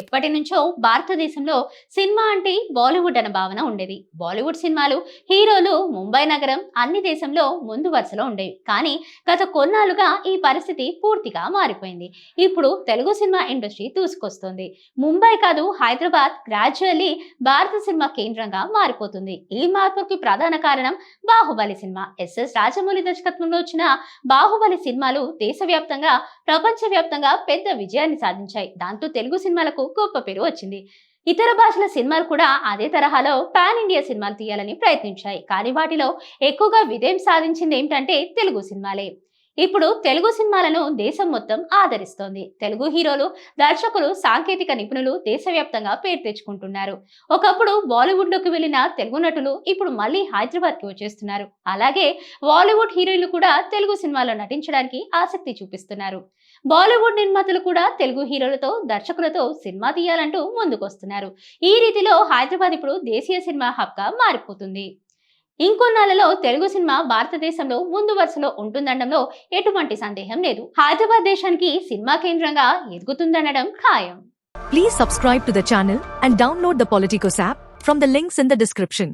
ఎప్పటి నుంచో భారతదేశంలో సినిమా అంటే బాలీవుడ్ అన్న భావన ఉండేది. బాలీవుడ్ సినిమాలు, హీరోలు ముంబై నగరం అన్ని దేశంలో ముందు వరుసలో ఉండేవి. కానీ గత కొన్నాళ్లుగా ఈ పరిస్థితి పూర్తిగా మారిపోయింది. ఇప్పుడు తెలుగు సినిమా ఇండస్ట్రీ దూసుకొస్తోంది. ముంబై కాదు, హైదరాబాద్ గ్రాడ్యువల్లీ భారత సినిమా కేంద్రంగా మారిపోతుంది. ఈ మార్పుకి ప్రధాన కారణం బాహుబలి సినిమా. ఎస్ఎస్ రాజమౌళి దర్శకత్వంలో వచ్చిన బాహుబలి సినిమాలు దేశవ్యాప్తంగా, ప్రపంచవ్యాప్తంగా పెద్ద విజయాన్ని సాధించాయి. దాంతో తెలుగు సినిమాలకు గొప్ప పేరు వచ్చింది. ఇతర భాషల సినిమాలు కూడా అదే తరహాలో పాన్ ఇండియా సినిమాలు తీయాలని ప్రయత్నించాయి. కానీ వాటిలో ఎక్కువగా విజయం సాధించింది ఏమిటంటే తెలుగు సినిమాలే. ఇప్పుడు తెలుగు సినిమాలను దేశం మొత్తం ఆదరిస్తోంది. తెలుగు హీరోలు, దర్శకులు, సాంకేతిక నిపుణులు దేశవ్యాప్తంగా పేరు తెచ్చుకుంటున్నారు. ఒకప్పుడు బాలీవుడ్ లోకి వెళ్లిన తెలుగు నటులు ఇప్పుడు మళ్ళీ హైదరాబాద్ కి వచ్చేస్తున్నారు. అలాగే బాలీవుడ్ హీరోయిన్లు కూడా తెలుగు సినిమాలో నటించడానికి ఆసక్తి చూపిస్తున్నారు. బాలీవుడ్ నిర్మాతలు కూడా తెలుగు హీరోలతో, దర్శకులతో సినిమా తీయాలంటూ ముందుకొస్తున్నారు. ఈ రీతిలో హైదరాబాద్ ఇప్పుడు దేశీయ సినిమా హబ్ గా మారిపోతుంది. ఇంకొన్నాళ్లలో తెలుగు సినిమా భారతదేశంలో ముందు వరుసలో ఉంటుందనడంలో ఎటువంటి సందేహం లేదు. హైదరాబాద్ దేశానికి సినిమా కేంద్రంగా ఎదుగుతుందనడం ఖాయం. Please subscribe to the channel and download the Politicos app from the links in the description.